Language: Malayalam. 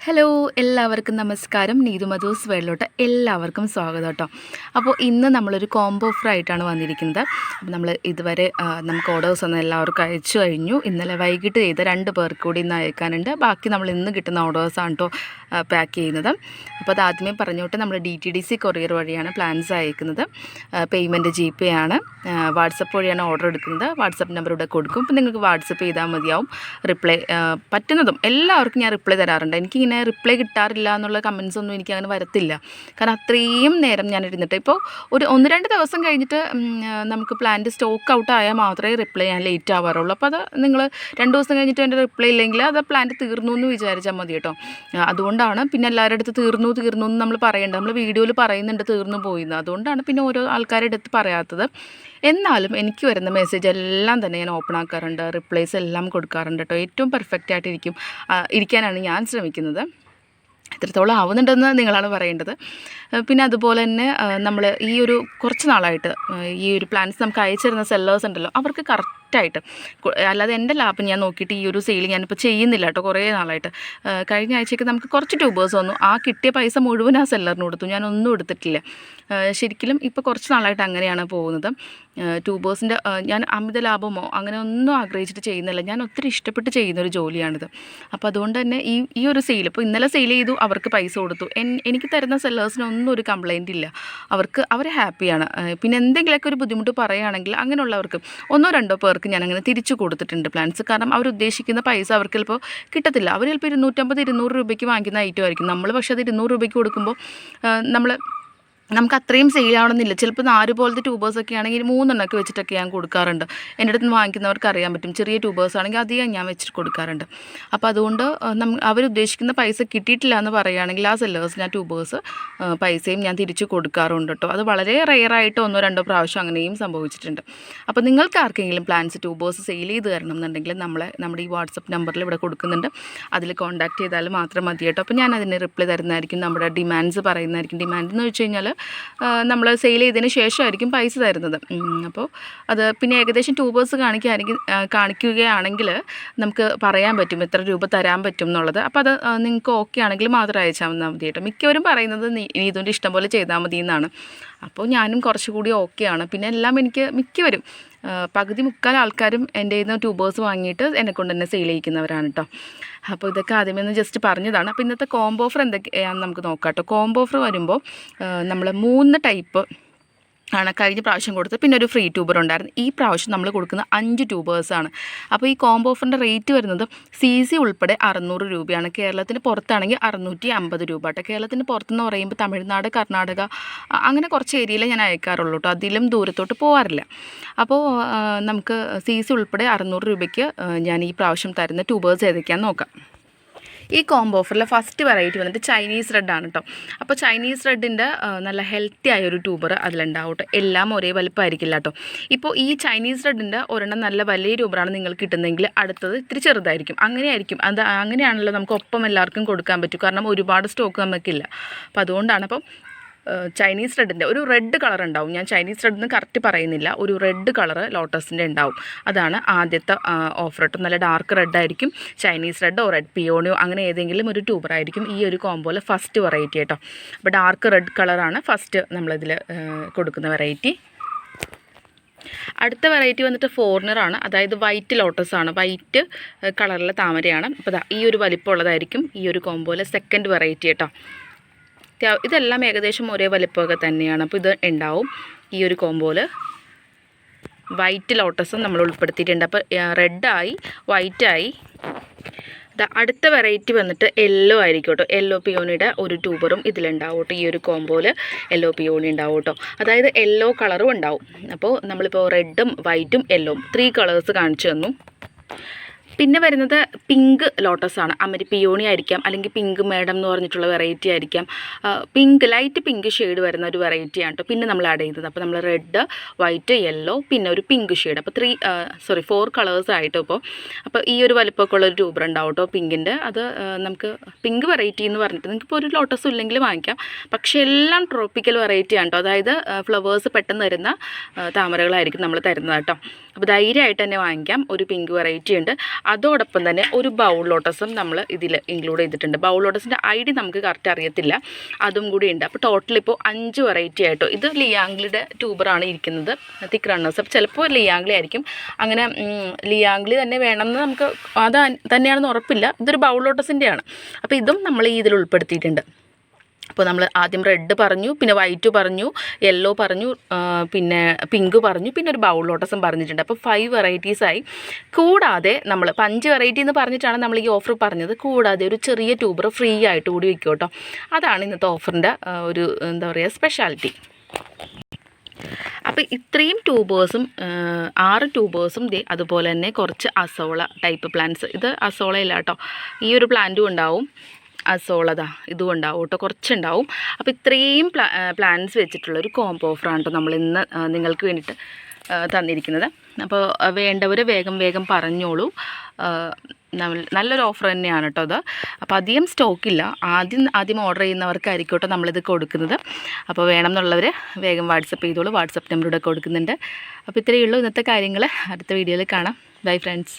ഹലോ എല്ലാവർക്കും നമസ്കാരം. നീതു മധൂസ് വേൾഡിലോട്ട് എല്ലാവർക്കും സ്വാഗതം കേട്ടോ. അപ്പോൾ ഇന്ന് നമ്മളൊരു കോംബോ ഓഫർ ആയിട്ടാണ് വന്നിരിക്കുന്നത്. അപ്പോൾ നമ്മൾ ഇതുവരെ നമുക്ക് ഓർഡേഴ്സ് ഒന്നും എല്ലാവർക്കും അയച്ചു കഴിഞ്ഞു. ഇന്നലെ വൈകിട്ട് ചെയ്ത 2 പേർക്ക് കൂടി ഇന്ന് അയക്കാനുണ്ട്. ബാക്കി നമ്മൾ ഇന്ന് കിട്ടുന്ന ഓർഡേഴ്സാണ് കേട്ടോ പാക്ക് ചെയ്യുന്നത്. അപ്പോൾ അത് ആദ്യമേ പറഞ്ഞോട്ട് നമ്മൾ DTDC കൊറിയർ വഴിയാണ് പ്ലാൻസ് അയക്കുന്നത്. പേയ്മെൻറ്റ് GPay ആണ്. വാട്സപ്പ് വഴിയാണ് ഓർഡർ എടുക്കുന്നത്. വാട്സപ്പ് നമ്പർ ഇവിടെ കൊടുക്കും. അപ്പോൾ നിങ്ങൾക്ക് വാട്സപ്പ് ചെയ്താൽ മതിയാവും. റിപ്ലൈ പറ്റുന്നതും എല്ലാവർക്കും ഞാൻ റിപ്ലൈ തരാറുണ്ട്. എനിക്കിങ്ങനെ റിപ്ലൈ കിട്ടാറില്ല എന്നുള്ള കമൻസ് ഒന്നും എനിക്ക് അങ്ങനെ വരത്തില്ല. കാരണം അത്രയും നേരം ഞാൻ ഇരുന്നിട്ട് ഇപ്പോൾ ഒരു 1-2 ദിവസം കഴിഞ്ഞിട്ട് നമുക്ക് പ്ലാന്റ് സ്റ്റോക്ക് ഔട്ട് ആയാൽ മാത്രമേ റിപ്ലൈ ചെയ്യാൻ ലേറ്റ് ആവാറുള്ളൂ. അപ്പോൾ അത് നിങ്ങൾ 2 ദിവസം കഴിഞ്ഞിട്ട് എൻ്റെ റിപ്ലൈ ഇല്ലെങ്കിൽ അത് പ്ലാന്റ് തീർന്നു എന്ന് വിചാരിച്ചാൽ മതി കേട്ടോ. അതുകൊണ്ടാണ് പിന്നെ എല്ലാവരുടെ അടുത്ത് തീർന്നു എന്ന് നമ്മൾ പറയേണ്ടത്. നമ്മൾ വീഡിയോയിൽ പറയുന്നുണ്ട് തീർന്നു പോയിന്ന്. അതുകൊണ്ടാണ് പിന്നെ ഓരോ ആൾക്കാരുടെ അടുത്ത് പറയാത്തത്. എന്നാലും എനിക്ക് വരുന്ന മെസ്സേജ് എല്ലാം തന്നെ ഞാൻ ഓപ്പൺ ആക്കാറുണ്ട്, റിപ്ലൈസ് എല്ലാം കൊടുക്കാറുണ്ട് കേട്ടോ. ഏറ്റവും പെർഫെക്റ്റ് ആയിട്ട് ഇരിക്കാനാണ് ഞാൻ ശ്രമിക്കുന്നത്. എത്രത്തോളം ആവുന്നുണ്ടെന്ന് നിങ്ങളാണ് പറയേണ്ടത്. പിന്നെ അതുപോലെ തന്നെ നമ്മൾ ഈ ഒരു കുറച്ച് നാളായിട്ട് ഈ ഒരു പ്ലാൻസ് നമുക്ക് അയച്ചു തരുന്ന സെല്ലേഴ്സ് ഉണ്ടല്ലോ, അവർക്ക് കറക്റ്റായിട്ട്, അല്ലാതെ എൻ്റെ ലാഭം ഞാൻ നോക്കിയിട്ട് ഈ ഒരു സെയിൽ ഞാനിപ്പോൾ ചെയ്യുന്നില്ല കേട്ടോ. കുറേ നാളായിട്ട് കഴിഞ്ഞ ആഴ്ചയ്ക്ക് നമുക്ക് കുറച്ച് ട്യൂബേഴ്സ് വന്നു. ആ കിട്ടിയ പൈസ മുഴുവൻ ആ സെല്ലറിന് കൊടുത്തു. ഞാനൊന്നും എടുത്തിട്ടില്ല. ശരിക്കും ഇപ്പോൾ കുറച്ച് നാളായിട്ട് അങ്ങനെയാണ് പോകുന്നത്. ട്യൂബേഴ്സിൻ്റെ ഞാൻ അമിത ലാഭമോ അങ്ങനെ ഒന്നും ആഗ്രഹിച്ചിട്ട് ചെയ്യുന്നില്ല. ഞാൻ ഒത്തിരി ഇഷ്ടപ്പെട്ട് ചെയ്യുന്നൊരു ജോലിയാണിത്. അപ്പോൾ അതുകൊണ്ട് തന്നെ ഈ ഒരു സെയിൽ, ഇപ്പോൾ ഇന്നലെ സെയിൽ ചെയ്തു, അവർക്ക് പൈസ കൊടുത്തു. എനിക്ക് തരുന്ന സെല്ലേഴ്സിനൊന്നും ഒരു കംപ്ലയിൻ്റ് ഇല്ല. അവർ ഹാപ്പിയാണ്. പിന്നെ എന്തെങ്കിലുമൊക്കെ ഒരു ബുദ്ധിമുട്ട് പറയുകയാണെങ്കിൽ അങ്ങനെയുള്ളവർക്ക് 1-2 പേർക്ക് ഞാനങ്ങനെ തിരിച്ചു കൊടുത്തിട്ടുണ്ട് പ്ലാൻസ്. കാരണം അവരുദ്ദേശിക്കുന്ന പൈസ അവർക്ക് ചിലപ്പോൾ കിട്ടത്തില്ല. അവർ ചിലപ്പോൾ 250-200 രൂപയ്ക്ക് വാങ്ങിക്കുന്ന ഐറ്റം ആയിരിക്കും. നമ്മൾ പക്ഷേ അത് 200 രൂപയ്ക്ക് കൊടുക്കുമ്പോൾ നമുക്ക് അത്രയും സെയിലാവണമെന്നില്ല. ചിലപ്പോൾ 4 പോലത്തെ ട്യൂബേഴ്സൊക്കെ ആണെങ്കിൽ 3 എണ്ണമൊക്കെ വെച്ചിട്ടൊക്കെ ഞാൻ കൊടുക്കാറുണ്ട്. എൻ്റെ അടുത്ത് നിന്ന് വാങ്ങിക്കുന്നവർക്ക് അറിയാൻ പറ്റും. ചെറിയ ട്യൂബേഴ്സ് ആണെങ്കിൽ അധികം ഞാൻ വെച്ചിട്ട് കൊടുക്കാറുണ്ട്. അപ്പോൾ അതുകൊണ്ട് അവരുദ്ദേശിക്കുന്ന പൈസ കിട്ടിയിട്ടില്ല എന്ന് പറയുകയാണെങ്കിൽ ആ സെല്ലേഴ്സിന് ആ ട്യൂബേഴ്സ് പൈസയും ഞാൻ തിരിച്ച് കൊടുക്കാറുണ്ട് കേട്ടോ. അത് വളരെ റെയറായിട്ട് 1-2 പ്രാവശ്യം അങ്ങനെയും സംഭവിച്ചിട്ടുണ്ട്. അപ്പോൾ നിങ്ങൾക്ക് ആർക്കെങ്കിലും പ്ലാൻസ് ട്യൂബേഴ്സ് സെയിൽ ചെയ്ത് തരണം എന്നുണ്ടെങ്കിൽ നമ്മുടെ ഈ വാട്സപ്പ് നമ്പറിൽ ഇവിടെ കൊടുക്കുന്നുണ്ട്. അതിൽ കോൺടാക്ട് ചെയ്താൽ മാത്രം മതി കേട്ടോ. അപ്പോൾ ഞാൻ അതിന് റിപ്ലൈ തരുന്നതായിരിക്കും. നമ്മുടെ ഡിമാൻഡ്സ് പറയുന്നതായിരിക്കും. ഡിമാൻഡ് എന്ന് വെച്ച് കഴിഞ്ഞാൽ നമ്മൾ സെയിൽ ചെയ്തതിന് ശേഷമായിരിക്കും പൈസ തരുന്നത്. അപ്പോൾ അത് പിന്നെ ഏകദേശം ട്യൂബേഴ്സ് കാണിക്കുകയാണെങ്കിൽ നമുക്ക് പറയാൻ പറ്റും എത്ര രൂപ തരാൻ പറ്റും എന്നുള്ളത്. അപ്പോൾ അത് നിങ്ങൾക്ക് ഓക്കെ ആണെങ്കിൽ മാത്രം അയച്ചാൽ മതി കേട്ടോ. മിക്കവരും പറയുന്നത് നീതുവിൻ്റെ ഇഷ്ടം പോലെ ചെയ്താൽ മതി എന്നാണ്. അപ്പോൾ ഞാനും കുറച്ചുകൂടി ഓക്കെയാണ്. പിന്നെ എല്ലാം എനിക്ക് മിക്കവരും പകുതി മുക്കാൽ ആൾക്കാരും എൻ്റെ കയ്യിൽ നിന്ന് ട്യൂബേഴ്സ് വാങ്ങിയിട്ട് എന്നെക്കൊണ്ട് തന്നെ സെയിൽ ചെയ്യിക്കുന്നവരാണ് കേട്ടോ. അപ്പോൾ ഇതൊക്കെ ആദ്യമേ ഒന്ന് ജസ്റ്റ് പറഞ്ഞതാണ്. അപ്പോൾ ഇന്നത്തെ കോംബോ ഓഫർ എന്തൊക്കെയാണെന്ന് നമുക്ക് നോക്കാം കേട്ടോ. കോംബോ ഓഫർ വരുമ്പോൾ നമ്മൾ 3 ടൈപ്പ് ആണ് കഴിഞ്ഞ പ്രാവശ്യം കൊടുത്തത്. പിന്നെ ഒരു ഫ്രീ ട്യൂബർ ഉണ്ടായിരുന്നു. ഈ പ്രാവശ്യം നമ്മൾ കൊടുക്കുന്ന 5 ട്യൂബേഴ്സാണ്. അപ്പോൾ ഈ കോംബോ ഓഫറിൻ്റെ റേറ്റ് വരുന്നത് CC ഉൾപ്പെടെ 600 രൂപയാണ്. കേരളത്തിന് പുറത്താണെങ്കിൽ 650 രൂപ കേട്ടോ. കേരളത്തിന് പുറത്തെന്ന് പറയുമ്പോൾ തമിഴ്നാട്, കർണാടക അങ്ങനെ കുറച്ച് ഏരിയയിലേ ഞാൻ അയക്കാറുള്ളൂ കേട്ടോ. അതിലും ദൂരത്തോട്ട് പോകാറില്ല. അപ്പോൾ നമുക്ക് CC ഉൾപ്പെടെ 600 രൂപയ്ക്ക് ഞാൻ ഈ പ്രാവശ്യം തരുന്ന ട്യൂബേഴ്സ് ഏതൊക്കെയാണെന്ന് നോക്കാം. ഈ കോംബോ ഓഫറിലെ ഫസ്റ്റ് വെറൈറ്റി വന്നിട്ട് ചൈനീസ് റെഡ് ആണ് കേട്ടോ. അപ്പോൾ ചൈനീസ് റെഡിൻ്റെ നല്ല ഹെൽത്തി ആയൊരു ട്യൂബർ അതിലുണ്ടാവും കേട്ടോ. എല്ലാം ഒരേ വലുപ്പമായിരിക്കില്ല കേട്ടോ. ഇപ്പോൾ ഈ ചൈനീസ് റെഡിൻ്റെ ഒരെണ്ണം നല്ല വലിയ ട്യൂബറാണ് നിങ്ങൾക്ക് കിട്ടുന്നതെങ്കിൽ അടുത്തത് ഇത്തിരി ചെറുതായിരിക്കും. അങ്ങനെയാണല്ലോ നമുക്ക് ഒപ്പം എല്ലാവർക്കും കൊടുക്കാൻ പറ്റും. കാരണം ഒരുപാട് സ്റ്റോക്ക് നമുക്കില്ല. അപ്പോൾ അതുകൊണ്ടാണ്. അപ്പം ചൈനീസ് റെഡിൻ്റെ ഒരു റെഡ് കളർ ഉണ്ടാവും. ഞാൻ ചൈനീസ് റെഡ് എന്ന് കറക്റ്റ് പറയുന്നില്ല. ഒരു റെഡ് കളറ് ലോട്ടസിൻ്റെ ഉണ്ടാവും. അതാണ് ആദ്യത്തെ ഓഫർ കേട്ടോ. നല്ല ഡാർക്ക് റെഡ് ആയിരിക്കും. ചൈനീസ് റെഡോ റെഡ് പിയോണിയോ അങ്ങനെ ഏതെങ്കിലും ഒരു ട്യൂബർ ആയിരിക്കും ഈ ഒരു കോംബോയിൽ ഫസ്റ്റ് വെറൈറ്റി കേട്ടോ. അപ്പോൾ ഡാർക്ക് റെഡ് കളറാണ് ഫസ്റ്റ് നമ്മളിതിൽ കൊടുക്കുന്ന വെറൈറ്റി. അടുത്ത വെറൈറ്റി വന്നിട്ട് ഫോറിനറാണ്. അതായത് വൈറ്റ് ലോട്ടസാണ്. വൈറ്റ് കളറിലെ താമരയാണ്. അപ്പോൾ ഈ ഒരു വലിപ്പമുള്ളതായിരിക്കും ഈ ഒരു കോംബോയിലെ സെക്കൻഡ് വെറൈറ്റി കേട്ടോ. ഇതെല്ലാം ഏകദേശം ഒരേ വലിപ്പമൊക്കെ തന്നെയാണ്. അപ്പോൾ ഇത് ഉണ്ടാവും ഈ ഒരു കോംബോയിൽ. വൈറ്റ് ലോട്ടസും നമ്മൾ ഉൾപ്പെടുത്തിയിട്ടുണ്ട്. അപ്പോൾ റെഡായി, വൈറ്റായി. അടുത്ത വെറൈറ്റി വന്നിട്ട് യെല്ലോ ആയിരിക്കും കേട്ടോ. യെല്ലോ പിയോണിയുടെ ഒരു ട്യൂബറും ഇതിലുണ്ടാവും കേട്ടോ. ഈ ഒരു കോംബോയിൽ യെല്ലോ പിയോണി ഉണ്ടാവും കേട്ടോ. അതായത് യെല്ലോ കളറും ഉണ്ടാവും. അപ്പോൾ നമ്മളിപ്പോൾ റെഡും വൈറ്റും യെല്ലോവും 3 കളേഴ്സ് കാണിച്ചു തന്നു. പിന്നെ വരുന്നത് പിങ്ക് ലോട്ടസാണ്. അമരി പിയോണി ആയിരിക്കാം, അല്ലെങ്കിൽ പിങ്ക് മേഡം എന്ന് പറഞ്ഞിട്ടുള്ള വെറൈറ്റി ആയിരിക്കാം. ലൈറ്റ് പിങ്ക് ഷെയ്ഡ് വരുന്ന ഒരു വെറൈറ്റിയാണ് കേട്ടോ. പിന്നെ നമ്മൾ ആഡ് ചെയ്തത്. അപ്പോൾ നമ്മൾ റെഡ്, വൈറ്റ്, യെല്ലോ, പിന്നെ ഒരു പിങ്ക് ഷെയ്ഡ്. അപ്പോൾ 4 കളേഴ്സ് ആയിട്ട് അപ്പോൾ ഈ ഒരു വലിപ്പമൊക്കെ ഉള്ളൊരു ട്യൂബർ ഉണ്ടാവും കേട്ടോ പിങ്കിൻ്റെ. അത് നമുക്ക് പിങ്ക് വെറൈറ്റി എന്ന് പറഞ്ഞിട്ട് നിങ്ങൾക്കിപ്പോൾ ഒരു ലോട്ടസും ഇല്ലെങ്കിൽ വാങ്ങിക്കാം. പക്ഷേ എല്ലാം ട്രോപ്പിക്കൽ വെറൈറ്റി ആണ് കേട്ടോ. അതായത് ഫ്ലവേഴ്സ് പെട്ടെന്ന് തരുന്ന താമരകളായിരിക്കും നമ്മൾ തരുന്നത് കേട്ടോ. അപ്പോൾ ധൈര്യമായിട്ട് തന്നെ വാങ്ങിക്കാം. ഒരു പിങ്ക് വെറൈറ്റി ഉണ്ട്. അതോടൊപ്പം തന്നെ ഒരു ബൗൾ ലോട്ടസും നമ്മൾ ഇതിൽ ഇൻക്ലൂഡ് ചെയ്തിട്ടുണ്ട്. ബൗൾ ലോട്ടസിൻ്റെ ID നമുക്ക് കറക്റ്റ് അറിയത്തില്ല, അതും കൂടി ഉണ്ട്. അപ്പോൾ ടോട്ടൽ ഇപ്പോൾ 5 വെറൈറ്റി ആയിട്ടോ. ഇത് ലിയാംഗ്ലിയുടെ ട്യൂബറാണ് ഇരിക്കുന്നത്, തിക്ക് റണ്ണേഴ്സ്. അപ്പോൾ ചിലപ്പോൾ ലിയാംഗ്ലി ആയിരിക്കും. അങ്ങനെ ലിയാംഗ്ലി തന്നെ വേണമെന്ന് നമുക്ക് അത് തന്നെയാണെന്ന് ഉറപ്പില്ല. ഇതൊരു ബൗൾ ലോട്ടസിൻ്റെയാണ്. അപ്പോൾ ഇതും നമ്മൾ ഈ ഇതിൽ ഉൾപ്പെടുത്തിയിട്ടുണ്ട്. അപ്പോൾ നമ്മൾ ആദ്യം റെഡ് പറഞ്ഞു, പിന്നെ വൈറ്റ് പറഞ്ഞു, യെല്ലോ പറഞ്ഞു, പിന്നെ പിങ്ക് പറഞ്ഞു, പിന്നെ ഒരു ബൗൾ ലോട്ടസും പറഞ്ഞിട്ടുണ്ട്. അപ്പോൾ 5 വെറൈറ്റീസായി. കൂടാതെ നമ്മൾ 5 വെറൈറ്റി എന്ന് പറഞ്ഞിട്ടാണ് നമ്മൾ ഈ ഓഫർ പറഞ്ഞത്. കൂടാതെ ഒരു ചെറിയ ട്യൂബർ ഫ്രീ ആയിട്ട് കൂടി വയ്ക്കും കേട്ടോ. അതാണ് ഇന്നത്തെ ഓഫറിൻ്റെ ഒരു എന്താ പറയുക സ്പെഷ്യാലിറ്റി. അപ്പോൾ ഇത്രയും ട്യൂബേഴ്സും 6 ട്യൂബേഴ്സും അതുപോലെ തന്നെ കുറച്ച് അസോള ടൈപ്പ് പ്ലാന്റ്സ്. ഇത് അസോളയില്ല കേട്ടോ, ഈ ഒരു പ്ലാന്റും ഉണ്ടാവും, അസോളതാ ഇതും ഉണ്ടാവും കേട്ടോ, കുറച്ചുണ്ടാവും. അപ്പോൾ ഇത്രയും പ്ലാന്റ്സ് വെച്ചിട്ടുള്ളൊരു കോംബോ ഓഫറാണ് കേട്ടോ നമ്മൾ ഇന്ന് നിങ്ങൾക്ക് വേണ്ടിയിട്ട് തന്നിരിക്കുന്നത്. അപ്പോൾ വേണ്ടവർ വേഗം പറഞ്ഞോളൂ. നല്ലൊരു ഓഫർ തന്നെയാണ് കേട്ടോ അത്. അപ്പോൾ അധികം സ്റ്റോക്കില്ല, ആദ്യം ഓർഡർ ചെയ്യുന്നവർക്കായിരിക്കും കേട്ടോ നമ്മളിത് കൊടുക്കുന്നത്. അപ്പോൾ വേണം എന്നുള്ളവർ വേഗം വാട്സപ്പ് ചെയ്തോളൂ. വാട്സപ്പ് നമ്പറൂടെ കൊടുക്കുന്നുണ്ട്. അപ്പോൾ ഇത്രയേ ഉള്ളൂ ഇന്നത്തെ കാര്യങ്ങൾ. അടുത്ത വീഡിയോയിൽ കാണാം. Bye friends.